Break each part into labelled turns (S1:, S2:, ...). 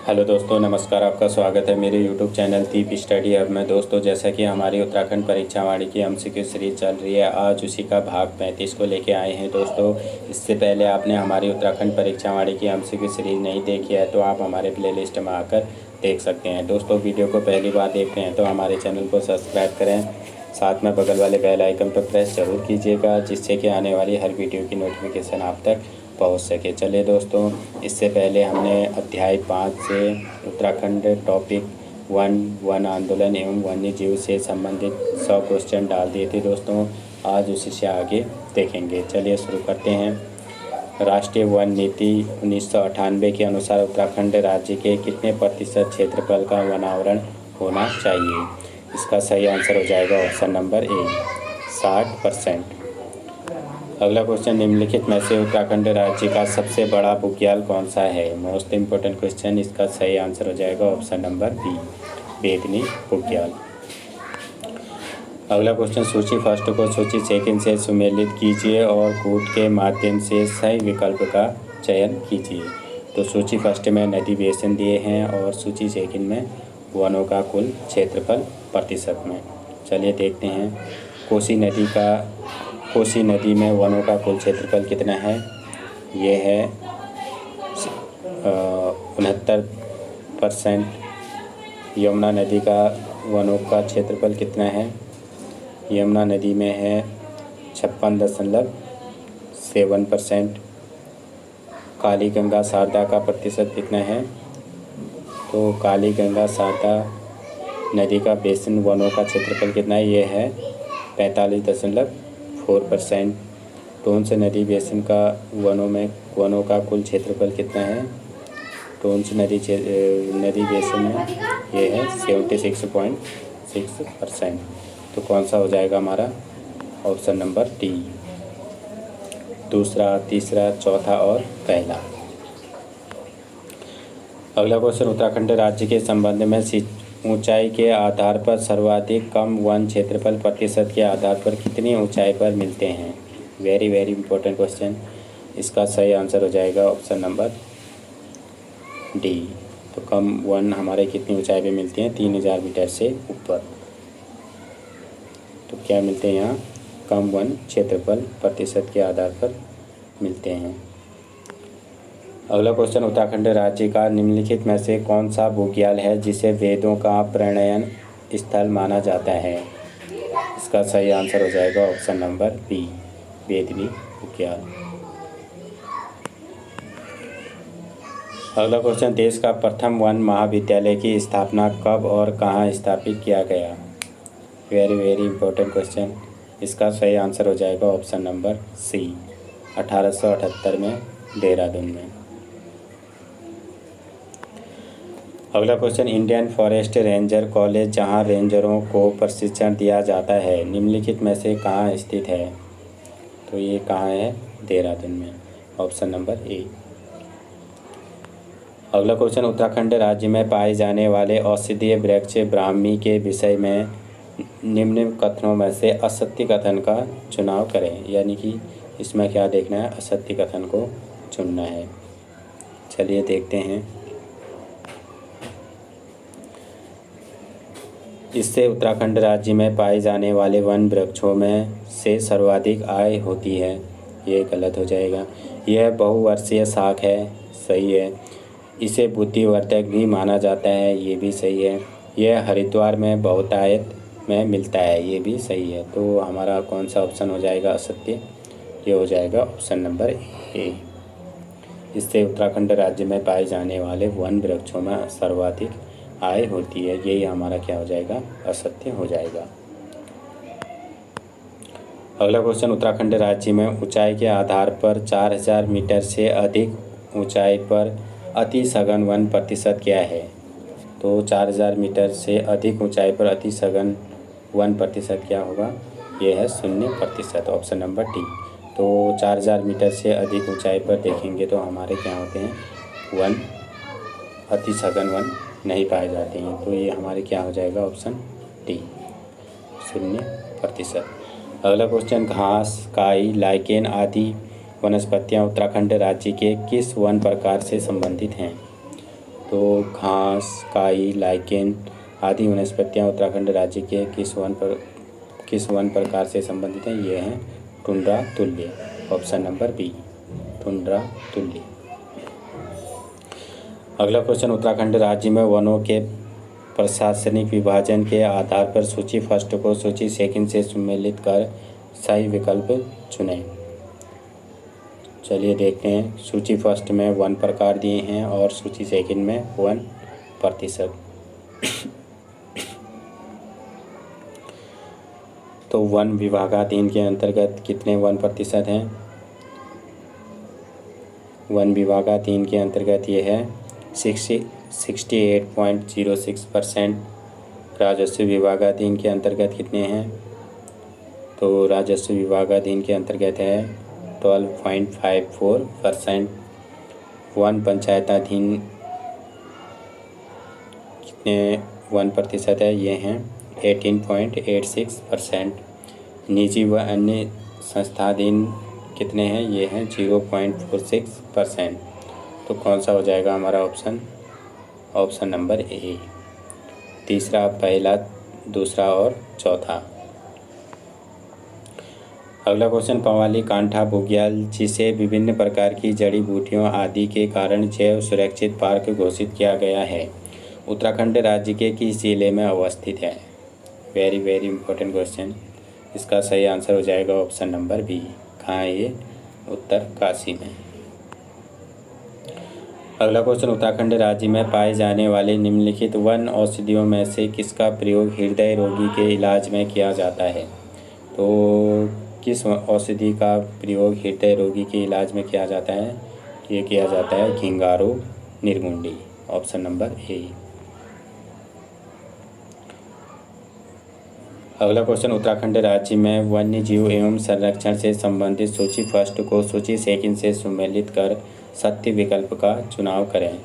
S1: Hello दोस्तों, नमस्कार। आपका स्वागत है मेरे यूट्यूब चैनल दीप स्टडी हब में। दोस्तों, जैसा कि हमारी उत्तराखंड परीक्षा वाणी की एमसीक्यू सीरीज चल रही है, आज उसी का भाग 35 को लेके आए हैं। दोस्तों, इससे पहले आपने हमारी उत्तराखंड परीक्षा वाणी की एमसीक्यू सीरीज नहीं देखी है तो आप हमारे प्लेलिस्ट में आकर देख सकते हैं। दोस्तों, वीडियो को पहली बार देख रहे हैं तो हमारे चैनल को सब्सक्राइब करें, साथ में बगल वाले बेल आइकन पर प्रेस जरूर कीजिएगा, जिससे कि आने वाली हर वीडियो की नोटिफिकेशन आप तक पहुंच सके। चलिए दोस्तों, इससे पहले हमने अध्याय 5 से उत्तराखंड टॉपिक वन आंदोलन एवं वन्य जीव से संबंधित 100 क्वेश्चन डाल दिए थे। दोस्तों, आज उसी से आगे देखेंगे। चलिए शुरू करते हैं। राष्ट्रीय वन नीति 1998 के अनुसार उत्तराखंड राज्य के कितने प्रतिशत क्षेत्रफल का वनावरण होना चाहिए? इसका सही आंसर हो जाएगा ऑप्शन नंबर ए, 60%। अगला क्वेश्चन, निम्नलिखित में से उत्तराखंड राज्य का सबसे बड़ा बुग्याल कौन सा है? Most important question. इसका सही आंसर हो जाएगा option number B, Bedni Bugyal. अगला क्वेश्चन, सूची फर्स्ट को सूची सेकंड से सुमेलित कीजिए और कूट के माध्यम से सही विकल्प का चयन कीजिए। तो सूची फर्स्ट में नदी बेसिन दिए हैं और सूची सेकंड में वनों का कुल क्षेत्रफल प्रतिशत में। चलिए देखते हैं। कोसी नदी में वनों का कुल क्षेत्रफल कितना है? ये है 69%। यमुना नदी का वनों का क्षेत्रफल कितना है? यमुना नदी में है 56.7%। काली गंगा शारदा का प्रतिशत कितना है? तो काली गंगा शारदा नदी का बेसिन वनों का क्षेत्रफल कितना है? ये है 45.4%। टोंस नदी बेसिन का वनों का कुल क्षेत्रफल कितना है? टोंस नदी बेसिन में ये है 76.6%। तो कौन सा हो जाएगा हमारा? ऑप्शन नंबर डी, दूसरा, तीसरा, चौथा और पहला। अगला क्वेश्चन, उत्तराखंड राज्य के संबंध में ऊंचाई के आधार पर सर्वाधिक कम वन क्षेत्रफल प्रतिशत के आधार पर कितनी ऊंचाई पर मिलते हैं? Very very important question. इसका सही आंसर हो जाएगा ऑप्शन नंबर डी। तो कम वन हमारे कितनी ऊंचाई पे मिलती हैं? 3000 मीटर से ऊपर। तो क्या मिलते हैं यहाँ? कम वन क्षेत्रफल प्रतिशत के आधार पर मिलते हैं। अगला क्वेश्चन, उत्तराखंड राज्य का निम्नलिखित में से कौन सा बुग्याल है जिसे वेदों का प्रणयन स्थल माना जाता है? इसका सही आंसर हो जाएगा option number B, Bedni Bugyal. अगला क्वेश्चन, देश का प्रथम वन महाविद्यालय की स्थापना कब और कहाँ स्थापित किया गया? Very very important question. इसका सही आंसर हो जाएगा ऑप्शन नंबर सी, 1878 में देहरादून में। अगला question, Indian forest ranger college जहां रेंजरों को प्रशिक्षण दिया जाता है, निम्नलिखित में से कहाँ स्थित है? तो ये कहाँ है? देहरादून में, ऑप्शन नंबर ए। अगला क्वेश्चन, उत्तराखंड राज्य में पाए जाने वाले औषधीय वृक्ष ब्राह्मी के विषय में निम्न कथनों में से असत्य कथन का चुनाव करें। यानी कि इसमें क्या देखना है? असत्य कथन को चुनना है। चलिए देखते हैं। इससे उत्तराखंड राज्य में पाए जाने वाले वन वृक्षों में से सर्वाधिक आय होती है। ये गलत हो जाएगा। यह बहुवर्षीय शाख है, सही है। इसे बुद्धिवर्धक भी माना जाता है, ये भी सही है। यह हरिद्वार में बहुतायत में मिलता है, ये भी सही है। तो हमारा कौन सा ऑप्शन हो जाएगा असत्य? ये हो जाएगा ऑप्शन नंबर ए। इससे उत्तराखंड राज्य में पाए जाने वाले वन वृक्षों में सर्वाधिक आय होती है, यही हमारा क्या हो जाएगा? असत्य हो जाएगा। अगला क्वेश्चन, उत्तराखंड राज्य में ऊंचाई के आधार पर 4000 मीटर से अधिक ऊंचाई पर अति सघन वन प्रतिशत क्या है? तो 4000 मीटर से अधिक ऊंचाई पर अति सघन वन प्रतिशत क्या होगा? ये है 0%, ऑप्शन नंबर डी। तो 4000 मीटर से अधिक ऊंचाई पर देखेंगे तो हमारे क्या होते हैं? वन, अति सघन वन नहीं पाए जाते हैं। तो ये हमारे क्या हो जाएगा? Option D, 0%। अगला क्वेश्चन, घास, काई, लाइकेन आदि वनस्पतियाँ उत्तराखंड राज्य के किस वन प्रकार से संबंधित हैं? तो घास, काई, लाइकेन आदि वनस्पतियाँ उत्तराखंड राज्य के किस वन प्रकार से संबंधित हैं? ये हैं टुंड्रा तुल्य। ऑप्शन नंबर बी, टुंड्रा तुल्य। अगला क्वेश्चन, उत्तराखंड राज्य में वनों के प्रशासनिक विभाजन के आधार पर सूची फर्स्ट को सूची सेकंड से सम्मिलित कर सही विकल्प चुनें। चलिए देखते हैं। सूची फर्स्ट में 1 प्रकार दिए हैं और सूची सेकंड में 1%। तो वन विभागाधीन के अंतर्गत कितने 1% हैं? वन विभागाधीन के अंतर्गत ये है 68.06%। राजस्व विभागाधीन के अंतर्गत कितने हैं? तो राजस्व विभागाधीन के अंतर्गत है 12.54%। वन पंचायताधीन कितने 1% है? ये हैं 18.86%। निजी व अन्य संस्थाधीन कितने हैं? ये हैं 0.46%। तो कौन सा हो जाएगा हमारा ऑप्शन? ऑप्शन नंबर ए। तीसरा, पहला, दूसरा और चौथा। अगला क्वेश्चन, पवाली कांठा बुग्याल जिसे विभिन्न प्रकार की जड़ी बूटियों आदि के कारण जैव सुरक्षित पार्क घोषित किया गया है, उत्तराखंड राज्य के किस जिले में अवस्थित है? Very very important question. इसका सही आंसर हो जाएगा ऑप्शन नंबर बी। कहाँ है ये? उत्तरकाशी में। अगला क्वेश्चन, उत्तराखंड राज्य में पाए जाने वाले निम्नलिखित वन औषधियों में से किसका प्रयोग हृदय रोगी के इलाज में किया जाता है? तो किस औषधि का प्रयोग हृदय रोगी के इलाज में किया जाता है? ये किया जाता है घिंगारो निर्गुंडी। Option number A. अगला क्वेश्चन, उत्तराखंड राज्य में वन्य जीव एवं संरक्षण से संबंधित सूची फर्स्ट को सूची सेकंड से सम्मिलित कर सत्य विकल्प का चुनाव करें।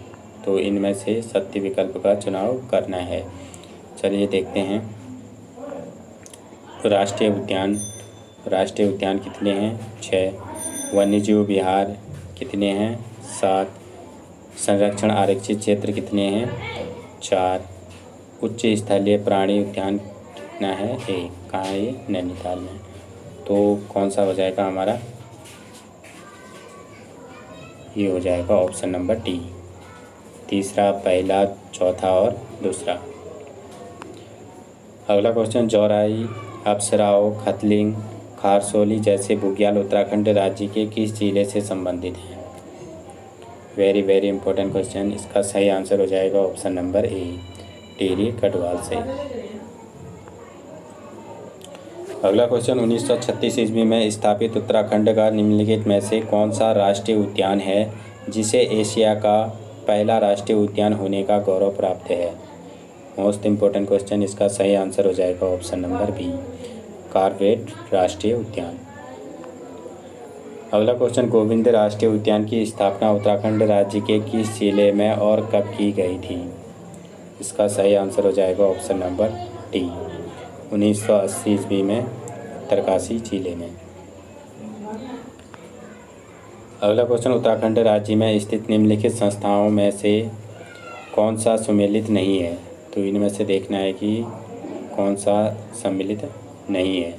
S1: तो इनमें से सत्य विकल्प का चुनाव करना है। चलिए देखते हैं। राष्ट्रीय उद्यान कितने हैं? 6। वन्यजीव विहार कितने हैं? 7। संरक्षण आरक्षित क्षेत्र कितने हैं? 4। उच्च स्थलीय प्राणी उद्यान कितना है? 1। कहाँ है ये? नैनीताल में। तो कौन सा हो जाएगा हमारा? ये हो जाएगा ऑप्शन नंबर डी। तीसरा, पहला, चौथा और दूसरा। अगला क्वेश्चन, जौराई, अप्सराओ, खतलिंग, खारसोली जैसे बुग्याल उत्तराखंड राज्य के किस जिले से संबंधित हैं? Very very important question. इसका सही आंसर हो जाएगा ऑप्शन नंबर ए, टिहरी गढ़वाल से। अगला क्वेश्चन, 1936 ईस्वी में स्थापित उत्तराखंड का निम्नलिखित में से कौन सा राष्ट्रीय उद्यान है जिसे एशिया का पहला राष्ट्रीय उद्यान होने का गौरव प्राप्त है? Most important question. इसका सही आंसर हो जाएगा ऑप्शन नंबर बी, कॉर्बेट राष्ट्रीय उद्यान। अगला क्वेश्चन, गोविंद राष्ट्रीय उद्यान की स्थापना उत्तराखंड राज्य के किस जिले में और कब की गई थी? इसका सही आंसर हो जाएगा ऑप्शन नंबर डी, 1980 ईस्वी में उत्तरकाशी जिले में। अगला क्वेश्चन, उत्तराखंड राज्य में स्थित निम्नलिखित संस्थाओं में से कौन सा सम्मिलित नहीं है? तो इनमें से देखना है कि कौन सा सम्मिलित नहीं है।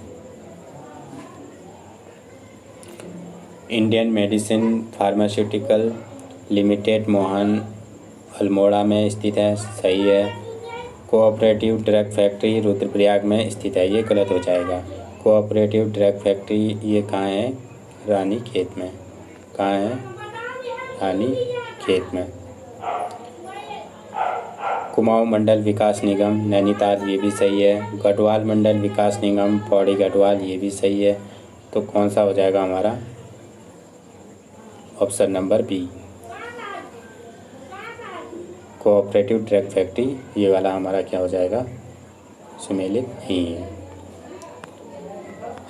S1: Indian medicine pharmaceutical limited Mohan Almora में स्थित है, सही है। कोऑपरेटिव ड्रग फैक्ट्री रुद्रप्रयाग में स्थित है, ये गलत हो जाएगा। कोऑपरेटिव ड्रग फैक्ट्री ये कहाँ है? रानीखेत में। कहाँ है? रानीखेत में। कुमाऊं मंडल विकास निगम नैनीताल, ये भी सही है। गढ़वाल मंडल विकास निगम पौड़ी गढ़वाल, ये भी सही है। तो कौन सा हो जाएगा हमारा? Option number B, cooperative drug factory, ये वाला हमारा क्या हो जाएगा? सम्मिलित नहीं है।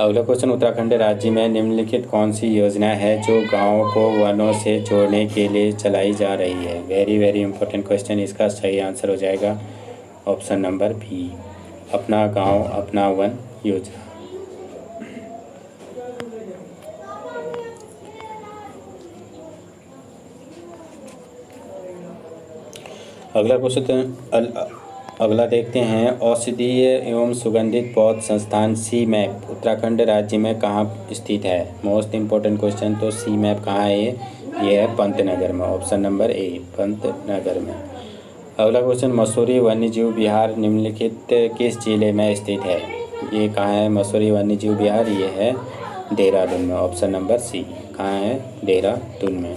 S1: अगला क्वेश्चन, उत्तराखंड राज्य में निम्नलिखित कौन सी योजना है जो गाँव को वनों से जोड़ने के लिए चलाई जा रही है? Very very important question. इसका सही आंसर हो जाएगा ऑप्शन नंबर बी, अपना गाँव अपना वन योजना। अगला क्वेश्चन अगला देखते हैं। औषधीय एवं सुगंधित पौध संस्थान सी मैप उत्तराखंड राज्य में कहाँ स्थित है? Most important question. तो सी मैप कहाँ है? ये है पंतनगर में, ऑप्शन नंबर ए पंतनगर में। अगला क्वेश्चन, मसूरी वन्यजीव विहार निम्नलिखित किस जिले में स्थित है? ये कहाँ है मसूरी वन्यजीव विहार? ये है देहरादून में, ऑप्शन नंबर सी। कहाँ है? देहरादून में।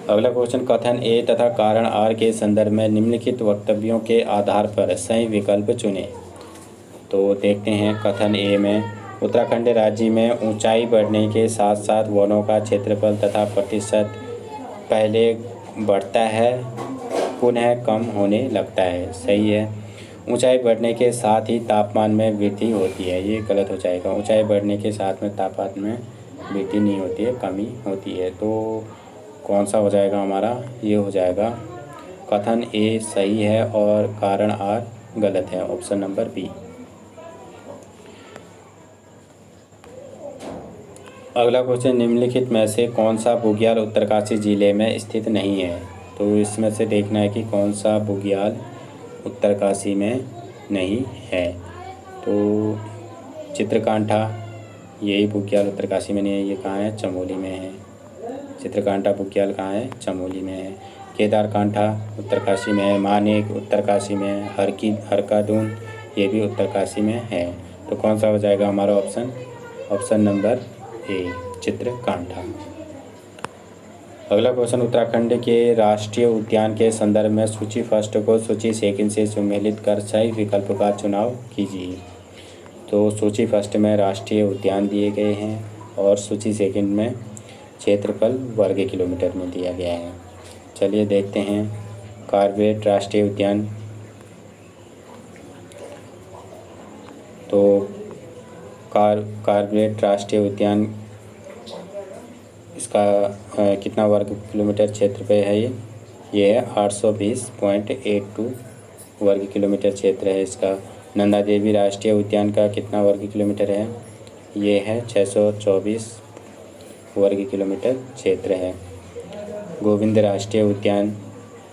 S1: अगला क्वेश्चन, कथन ए तथा कारण आर के संदर्भ में निम्नलिखित वक्तव्यों के आधार पर सही विकल्प चुनें। तो देखते हैं कथन ए में, उत्तराखंड राज्य में ऊंचाई बढ़ने के साथ साथ वनों का क्षेत्रफल तथा प्रतिशत पहले बढ़ता है पुनः कम होने लगता है। सही है। ऊंचाई बढ़ने के साथ ही तापमान में वृद्धि होती है, ये गलत हो जाएगा। ऊंचाई बढ़ने के साथ में तापमान में वृद्धि नहीं होती है, कमी होती है। तो कौन सा हो जाएगा हमारा? ये हो जाएगा कथन ए सही है और कारण आर गलत है, ऑप्शन नंबर बी। अगला क्वेश्चन, निम्नलिखित में से कौन सा बुग्याल उत्तरकाशी जिले में स्थित नहीं है? तो इसमें से देखना है कि कौन सा बुग्याल उत्तरकाशी में नहीं है। तो चित्रकांठा, यही बुग्याल उत्तरकाशी में नहीं है। ये कहाँ है? चमोली में है। चित्रकांठा बुग्याल कहाँ है? चमोली में है। केदारकांठा उत्तरकाशी में है। मानेक उत्तरकाशी में है। हरकादून ये भी उत्तरकाशी में है। तो कौन सा हो जाएगा हमारा option? Option number A Chitrakantha. अगला क्वेश्चन, उत्तराखंड के राष्ट्रीय उद्यान के संदर्भ में सूची फर्स्ट को सूची सेकंड से सम्मिलित कर सही विकल्प का चुनाव कीजिए। तो सूची फर्स्ट में राष्ट्रीय उद्यान दिए गए हैं और सूची सेकंड में क्षेत्रफल वर्ग किलोमीटर में दिया गया है। चलिए देखते हैं। कॉर्बेट राष्ट्रीय उद्यान, तो कॉर्बेट राष्ट्रीय उद्यान इसका कितना वर्ग किलोमीटर क्षेत्र पे है? ये है 820.82 वर्ग किलोमीटर क्षेत्र है इसका। नंदा देवी राष्ट्रीय उद्यान का कितना वर्ग किलोमीटर है? ये है 624 वर्ग किलोमीटर क्षेत्र है। गोविंद राष्ट्रीय उद्यान,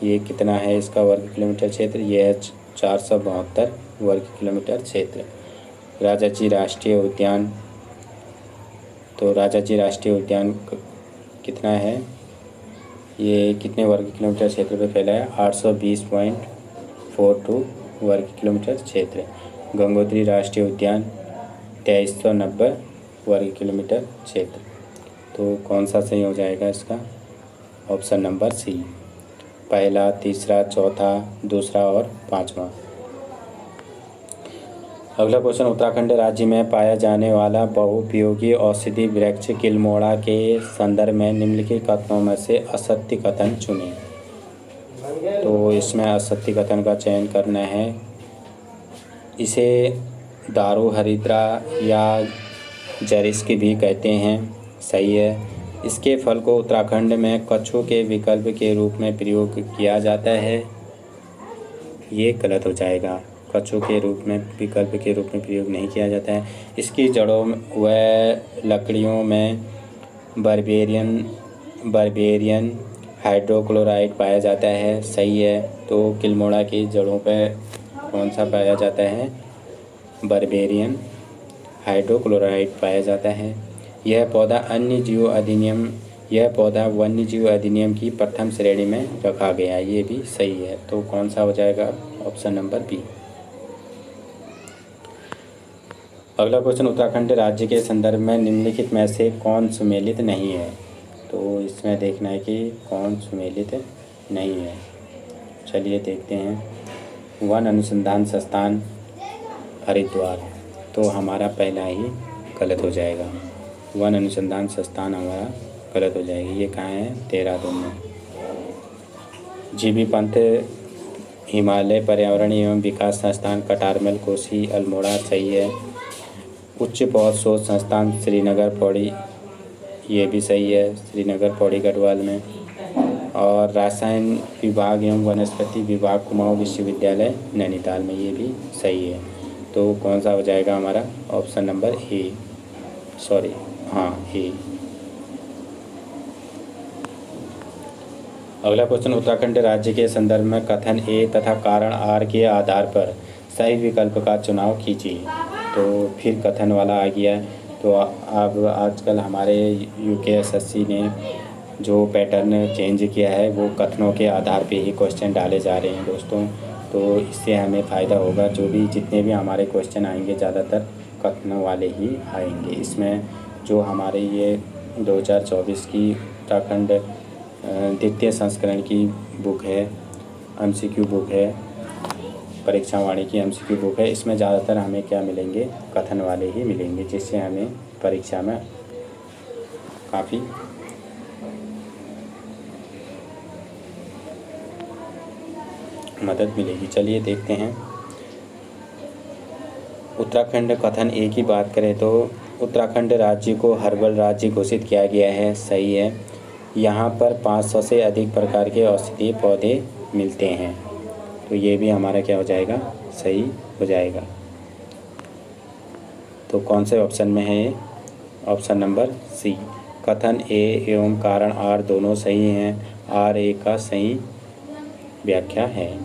S1: ये कितना है इसका वर्ग किलोमीटर क्षेत्र? ये है 472 वर्ग किलोमीटर क्षेत्र। राजाजी राष्ट्रीय उद्यान, तो राजाजी राष्ट्रीय उद्यान कितना है? ये कितने वर्ग किलोमीटर क्षेत्र पे फैला है? 820.42 वर्ग किलोमीटर क्षेत्र। गंगोत्री राष्ट्रीय उद्यान 2390 वर्ग किलोमीटर क्षेत्र। तो कौन सा सही हो जाएगा इसका? ऑप्शन नंबर सी, पहला, तीसरा, चौथा, दूसरा और पाँचवा। अगला क्वेश्चन, उत्तराखंड राज्य में पाया जाने वाला बहुउपयोगी औषधि वृक्ष किल्मोड़ा के संदर्भ में निम्नलिखित कथनों में से असत्य कथन चुनें। तो इसमें असत्य कथन का चयन करना है। इसे दारू हरिद्रा या जरिस्क भी कहते हैं। सही है। इसके फल को उत्तराखंड में कच्छों के विकल्प के रूप में प्रयोग किया जाता है, ये गलत हो जाएगा। कच्छों के रूप में विकल्प के रूप में प्रयोग नहीं किया जाता है। इसकी जड़ों व लकड़ियों में बर्बेरियन हाइड्रोक्लोराइड पाया जाता है। सही है। तो किल्मोड़ा की जड़ों पर कौन सा पाया जाता है? बर्बेरियन हाइड्रोक्लोराइड पाया जाता है। यह पौधा वन्य जीव अधिनियम की प्रथम श्रेणी में रखा गया, ये भी सही है। तो कौन सा हो जाएगा? Option number B. अगला क्वेश्चन, उत्तराखंड राज्य के संदर्भ में निम्नलिखित में से कौन सुमेलित नहीं है? तो इसमें देखना है कि कौन सुमेलित नहीं है। चलिए देखते हैं। वन अनुसंधान संस्थान हरिद्वार, तो हमारा पहला ही गलत हो जाएगा। वन अनुसंधान संस्थान हमारा गलत हो जाएगी। ये कहाँ है? देहरादून में। जीबी पंत हिमालय पर्यावरण एवं विकास संस्थान कटारमल कोसी अल्मोड़ा सही है। उच्च पौध शोध संस्थान श्रीनगर पौड़ी, ये भी सही है, श्रीनगर पौड़ी गढ़वाल में। और रसायन विभाग एवं वनस्पति विभाग कुमाऊं विश्वविद्यालय नैनीताल में, ये भी सही है। तो कौन सा हो जाएगा हमारा? ऑप्शन नंबर ए, ए। अगला क्वेश्चन, उत्तराखंड राज्य के संदर्भ में कथन ए तथा कारण आर के आधार पर सही विकल्प का चुनाव कीजिए। तो फिर कथन वाला आ गया है। तो अब आजकल हमारे यूकेएसएससी ने जो पैटर्न चेंज किया है वो कथनों के आधार पे ही क्वेश्चन डाले जा रहे हैं दोस्तों। तो इससे हमें फ़ायदा होगा, जो भी जितने भी हमारे क्वेश्चन आएंगे ज़्यादातर कथनों वाले ही आएंगे। इसमें जो हमारे ये 2024 की उत्तराखंड द्वितीय संस्करण की बुक है, एमसीक्यू बुक है, परीक्षा वाणी की एमसीक्यू बुक है। इसमें ज़्यादातर हमें क्या मिलेंगे, कथन वाले ही मिलेंगे, जिससे हमें परीक्षा में काफ़ी मदद मिलेगी। चलिए देखते हैं। उत्तराखंड कथन ए की बात करें तो उत्तराखंड राज्य को हर्बल राज्य घोषित किया गया है, सही है। यहाँ पर 500 से अधिक प्रकार के औषधीय पौधे मिलते हैं, तो ये भी हमारा क्या हो जाएगा, सही हो जाएगा। तो कौन से ऑप्शन में है ये? Option number C. कथन ए एवं कारण आर दोनों सही हैं, आर ए का सही व्याख्या है।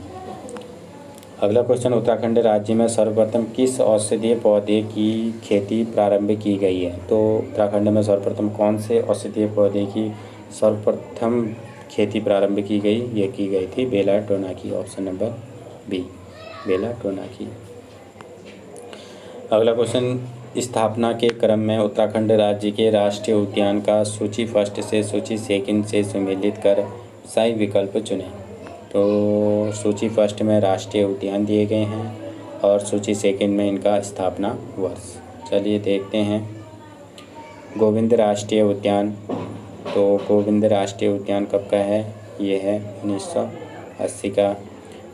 S1: अगला क्वेश्चन, उत्तराखंड राज्य में सर्वप्रथम किस औषधीय पौधे की खेती प्रारंभ की गई है? तो उत्तराखंड में सर्वप्रथम कौन से औषधीय पौधे की सर्वप्रथम खेती प्रारंभ की गई? ये की गई थी बेलाटोना की, ऑप्शन नंबर बी, बेलाटोना की। अगला क्वेश्चन, स्थापना के क्रम में उत्तराखंड राज्य के राष्ट्रीय उद्यान का सूची फर्स्ट से सूची सेकंड से सुमेलित कर सही विकल्प चुनें। तो सूची फर्स्ट में राष्ट्रीय उद्यान दिए गए हैं और सूची सेकंड में इनका स्थापना वर्ष। चलिए देखते हैं। गोविंद राष्ट्रीय उद्यान, तो गोविंद राष्ट्रीय उद्यान कब का है? ये है 1980 का।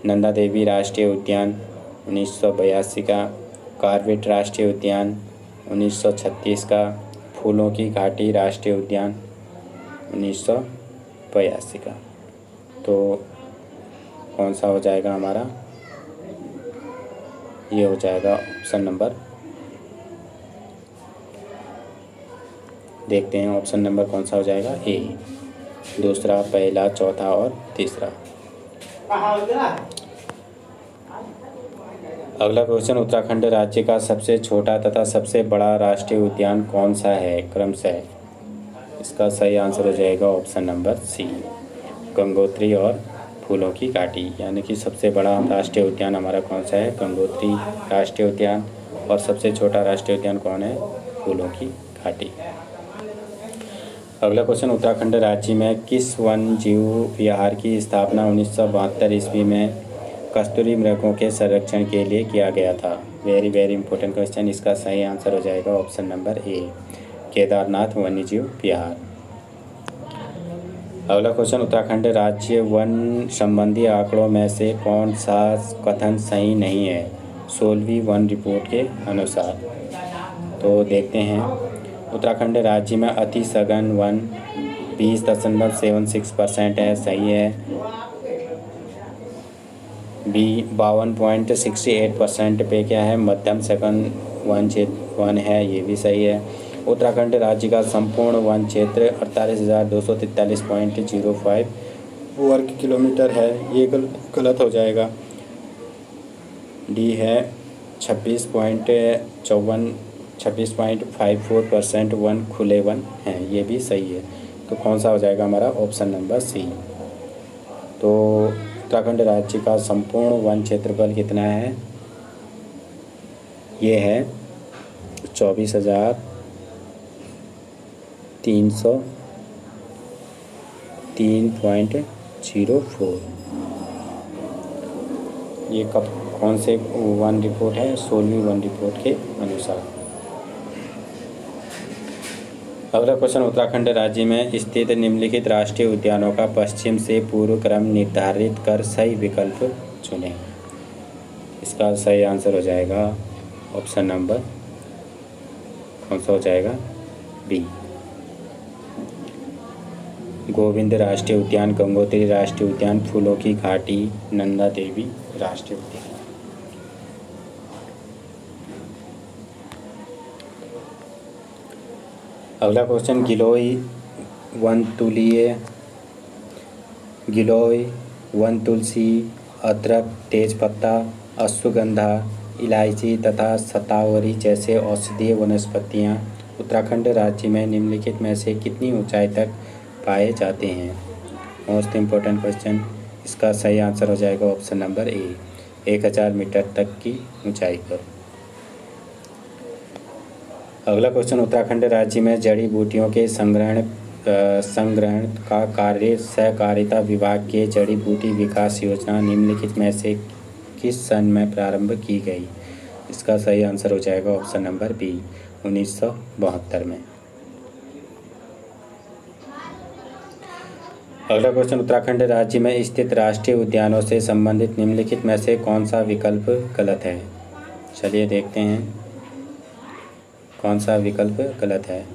S1: नंदा देवी राष्ट्रीय उद्यान 1982 का। कार्बेट राष्ट्रीय उद्यान 1936 का। फूलों की घाटी राष्ट्रीय उद्यान 1982 का। तो कौन सा हो जाएगा हमारा? ये हो जाएगा ऑप्शन नंबर, देखते हैं ऑप्शन नंबर कौन सा हो जाएगा, ए। दूसरा, पहला, चौथा और तीसरा। अगला क्वेश्चन, उत्तराखंड राज्य का सबसे छोटा तथा सबसे बड़ा राष्ट्रीय उद्यान कौन सा है क्रमशः? इसका सही आंसर हो जाएगा ऑप्शन नंबर सी, गंगोत्री और फूलों की घाटी। यानी कि सबसे बड़ा राष्ट्रीय उद्यान हमारा कौन सा है? गंगोत्री राष्ट्रीय उद्यान। और सबसे छोटा राष्ट्रीय उद्यान कौन है? फूलों की घाटी। अगला क्वेश्चन, उत्तराखंड राज्य में किस वन जीव विहार की स्थापना 1972 ईस्वी में कस्तूरी मृगों के संरक्षण के लिए किया गया था? Very very important question. इसका सही आंसर हो जाएगा ऑप्शन नंबर ए, केदारनाथ वन्यजीव विहार। अगला क्वेश्चन, उत्तराखंड राज्य वन संबंधी आंकड़ों में से कौन सा कथन सही नहीं है 16वीं वन रिपोर्ट के अनुसार? तो देखते हैं। उत्तराखंड राज्य में अति सघन वन 20.76% है, सही है। बी 52.68% पे क्या है? मध्यम सघन वन है, ये भी सही है। उत्तराखंड राज्य का संपूर्ण वन क्षेत्र 48,243.05 वर्ग किलोमीटर है, ये गलत हो जाएगा। डी है 26.54% वन खुले वन हैं, ये भी सही है। तो कौन सा हो जाएगा हमारा? Option number C. तो उत्तराखंड राज्य का संपूर्ण वन क्षेत्रफल कितना है? ये है 24,303.04। ये कौन से वन रिपोर्ट है? 16वीं वन रिपोर्ट के अनुसार। अगला क्वेश्चन, उत्तराखंड राज्य में स्थित निम्नलिखित राष्ट्रीय उद्यानों का पश्चिम से पूर्व क्रम निर्धारित कर सही विकल्प चुनें। इसका सही आंसर हो जाएगा ऑप्शन नंबर कौन सा हो जाएगा? बी, गोविंद राष्ट्रीय उद्यान, गंगोत्री राष्ट्रीय उद्यान, फूलों की घाटी, नंदा देवी राष्ट्रीय उद्यान। अगला क्वेश्चन, गिलोय वनतुलीय गिलोय, वन तुलसी, अदरक, तेजपत्ता, अश्वगंधा, इलायची तथा शतावरी जैसे औषधीय वनस्पतियाँ उत्तराखंड राज्य में निम्नलिखित में से कितनी ऊंचाई तक पाए जाते हैं? Most important question. इसका सही आंसर हो जाएगा ऑप्शन नंबर ए, 1000 मीटर तक की ऊंचाई पर। अगला क्वेश्चन, उत्तराखंड राज्य में जड़ी बूटियों के संग्रहण का कार्य सहकारिता विभाग के जड़ी बूटी विकास योजना निम्नलिखित में से किस सन में प्रारंभ की गई? इसका सही आंसर हो जाएगा ऑप्शन नंबर बी, 1972 में। अगला क्वेश्चन, उत्तराखंड राज्य में स्थित राष्ट्रीय उद्यानों से संबंधित निम्नलिखित में से कौन सा विकल्प गलत है? चलिए देखते हैं कौन सा विकल्प गलत है।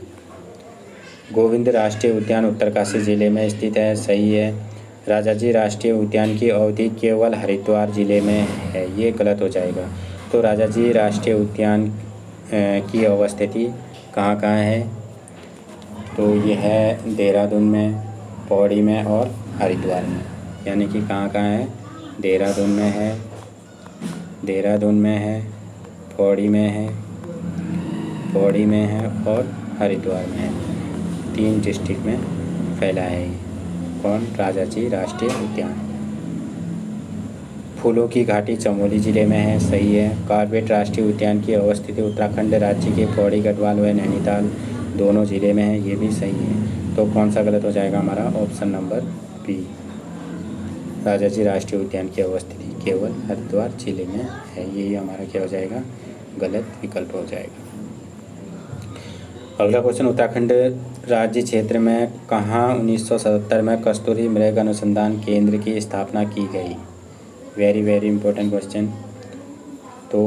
S1: गोविंद राष्ट्रीय उद्यान उत्तरकाशी जिले में स्थित है, सही है। राजाजी राष्ट्रीय उद्यान की अवधि केवल हरिद्वार जिले में है, ये गलत हो जाएगा। तो राजाजी राष्ट्रीय उद्यान की अवस्थिति कहाँ कहाँ है? तो ये है देहरादून में, पौड़ी में और हरिद्वार में। यानी कि कहाँ कहाँ है? देहरादून में है, पौड़ी में है और हरिद्वार में है। 3 डिस्ट्रिक्ट में फैला है ये। कौन? राजाजी राष्ट्रीय उद्यान। फूलों की घाटी चमोली जिले में है, सही है। कॉर्बेट राष्ट्रीय उद्यान की अवस्थिति उत्तराखंड राज्य के पौड़ी, गढ़वाल व नैनीताल दोनों जिले में है, ये भी सही है। तो कौन सा गलत हो जाएगा हमारा? ऑप्शन नंबर बी, राजाजी राष्ट्रीय उद्यान की अवस्थिति केवल हरिद्वार जिले में है, यही हमारा क्या हो जाएगा? गलत विकल्प हो जाएगा। अगला क्वेश्चन, उत्तराखंड राज्य क्षेत्र में कहाँ 1977 में कस्तूरी मृग अनुसंधान केंद्र की स्थापना की गई? Very very important question. तो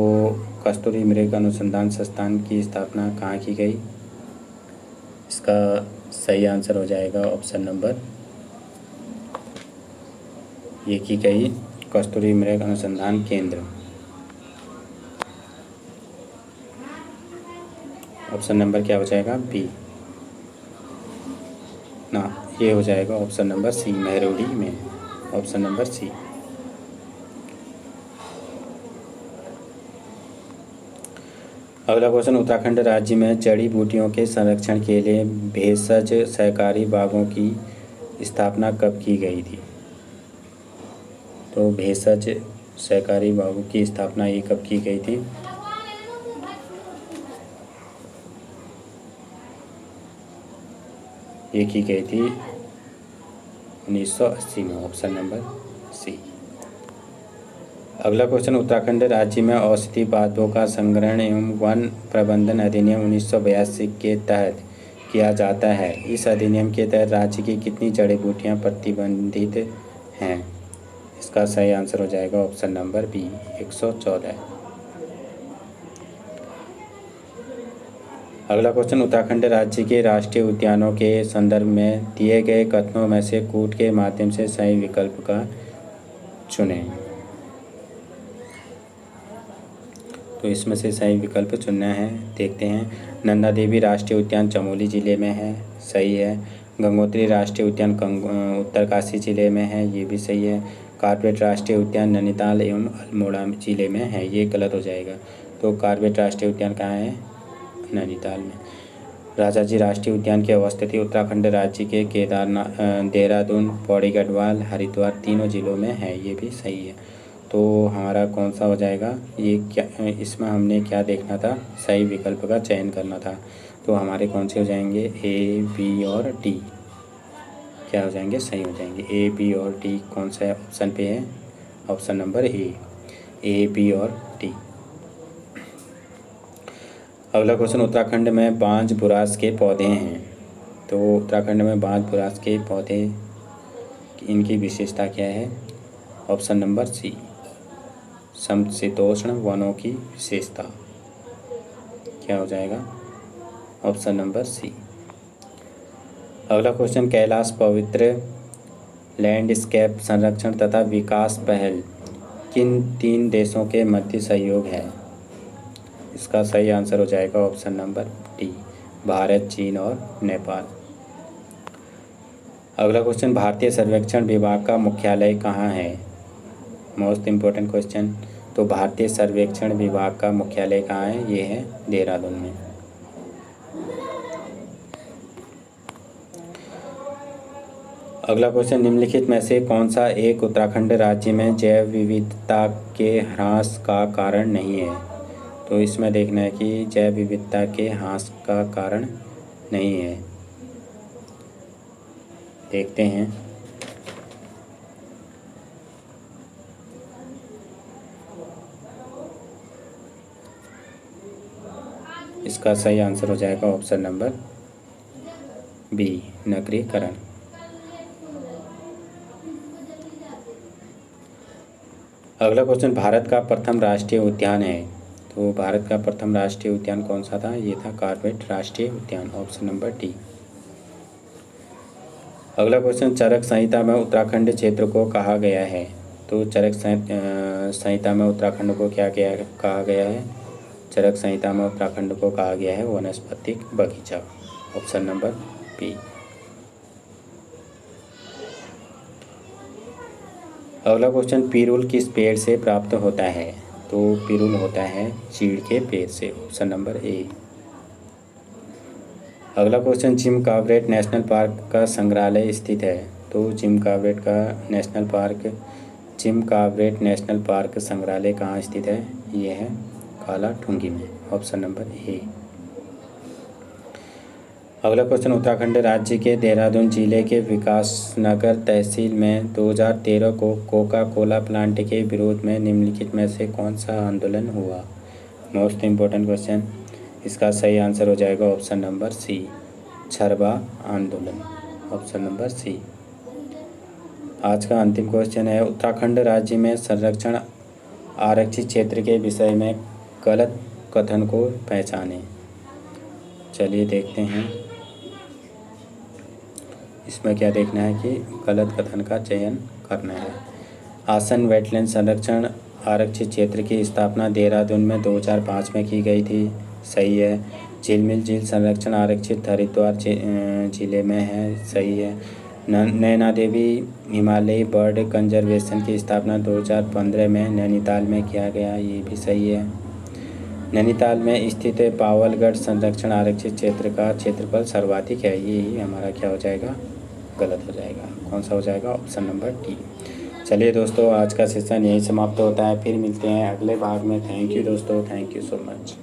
S1: कस्तूरी मृग अनुसंधान संस्थान की स्थापना कहाँ की गई? इसका सही आंसर हो जाएगा ऑप्शन नंबर ये की गई कस्तूरी मृग अनुसंधान केंद्र। ऑप्शन नंबर क्या हो जाएगा? बी ना, ये हो जाएगा ऑप्शन नंबर सी, महरोडी में। Option number C. अगला क्वेश्चन, उत्तराखंड राज्य में जड़ी बूटियों के संरक्षण के लिए भेषज सहकारी बागों की स्थापना कब की गई थी? तो भेषज सहकारी बागों की स्थापना ये कब की गई थी? ये की गई थी 1980 में। Option number C. अगला क्वेश्चन, उत्तराखंड राज्य में औषधि पादपों का संग्रहण एवं वन प्रबंधन अधिनियम 1982 के तहत किया जाता है। इस अधिनियम के तहत राज्य की कितनी जड़ी बूटियाँ प्रतिबंधित हैं? इसका सही आंसर हो जाएगा ऑप्शन नंबर बी, 114। अगला क्वेश्चन, उत्तराखंड राज्य के राष्ट्रीय उद्यानों के संदर्भ में दिए गए कथनों में से कूट के माध्यम से सही विकल्प का चुनें। तो इसमें से सही विकल्प चुनना है, देखते हैं। नंदा देवी राष्ट्रीय उद्यान चमोली जिले में है, सही है। गंगोत्री राष्ट्रीय उद्यान उत्तरकाशी जिले में है, ये भी सही है। कॉर्बेट राष्ट्रीय उद्यान नैनीताल एवं अल्मोड़ा जिले में है, ये गलत हो जाएगा। तो कॉर्बेट राष्ट्रीय उद्यान कहाँ है? नैनीताल में। राजाजी राष्ट्रीय उद्यान की अवस्थिति उत्तराखंड राज्य के केदारनाथ, देहरादून, पौड़ी, गढ़वाल, हरिद्वार तीनों जिलों में है, ये भी सही है। तो हमारा कौन सा हो जाएगा? ये क्या, इसमें हमने क्या देखना था? सही विकल्प का चयन करना था। तो हमारे कौन से हो जाएंगे? ए, बी और डी क्या हो जाएंगे? सही हो जाएंगे। ए, बी और डी कौन सा ऑप्शन पे है? ऑप्शन नंबर ए, बी और डी। अगला क्वेश्चन, उत्तराखंड में बांज बुरास के पौधे हैं। तो उत्तराखंड में बांज बुरास के पौधे, इनकी विशेषता क्या है? ऑप्शन नंबर सी, समशीतोष्ण वनों की विशेषता। क्या हो जाएगा? Option number C. अगला क्वेश्चन, कैलाश पवित्र लैंडस्केप संरक्षण तथा विकास पहल किन 3 देशों के मध्य सहयोग है? इसका सही आंसर हो जाएगा ऑप्शन नंबर डी, भारत, चीन और नेपाल। अगला क्वेश्चन, भारतीय सर्वेक्षण विभाग का मुख्यालय कहाँ है? Most important question. तो भारतीय सर्वेक्षण विभाग का मुख्यालय कहाँ है? ये है देहरादून में। अगला क्वेश्चन, निम्नलिखित में से कौन सा एक उत्तराखंड राज्य में जैव विविधता के ह्रास का कारण नहीं है? तो इसमें देखना है कि जैव विविधता के ह्रास का कारण नहीं है। देखते हैं। इसका सही आंसर हो जाएगा ऑप्शन नंबर बी, नगरीकरण। अगला क्वेश्चन, भारत का प्रथम राष्ट्रीय उद्यान है। तो भारत का प्रथम राष्ट्रीय उद्यान कौन सा था? ये था कॉर्बेट राष्ट्रीय उद्यान, ऑप्शन नंबर डी। अगला क्वेश्चन, चरक संहिता में उत्तराखंड क्षेत्र को कहा गया है। तो चरक संहिता में उत्तराखंड को क्या कहा गया है? चरक संहिता में उत्तराखंड को कहा गया है वनस्पतिक बगीचा, ऑप्शन नंबर बी। अगला क्वेश्चन, पिरूल किस पेड़ से प्राप्त होता है? तो पिरूल होता है चीड़ के पेड़ से, ऑप्शन नंबर ए। अगला question, Jim Corbett national park का संग्रहालय स्थित है। तो जिम कॉर्बेट नेशनल पार्क संग्रहालय कहाँ स्थित है? ये है कालाठुंगी में, ऑप्शन नंबर ए। अगला क्वेश्चन, उत्तराखंड राज्य के देहरादून जिले के विकासनगर तहसील में 2013 को कोका कोला प्लांट के विरोध में निम्नलिखित में से कौन सा आंदोलन हुआ? Most important question. इसका सही आंसर हो जाएगा ऑप्शन नंबर सी, छरबा आंदोलन, ऑप्शन नंबर सी। आज का अंतिम क्वेश्चन है, उत्तराखंड राज्य में संरक्षण आरक्षित क्षेत्र के विषय में गलत कथन को पहचानें। चलिए देखते हैं। इसमें क्या देखना है कि गलत कथन का चयन करना है। आसन वेटलैंड संरक्षण आरक्षित क्षेत्र की स्थापना देहरादून में 2005 में की गई थी, सही है। झिलमिल झील संरक्षण आरक्षित हरिद्वार जिले में है, सही है। नैना देवी हिमालयी बर्ड कंजर्वेशन की स्थापना 2015 में नैनीताल में किया गया, ये भी सही है। नैनीताल में स्थित पावलगढ़ संरक्षण आरक्षित क्षेत्र का क्षेत्रफल सर्वाधिक है, ये ही हमारा क्या हो जाएगा? गलत हो जाएगा। कौन सा हो जाएगा? Option number D. चलिए दोस्तों, आज का सेशन यही समाप्त होता है। फिर मिलते हैं अगले भाग में। थैंक यू दोस्तों, थैंक यू सो मच।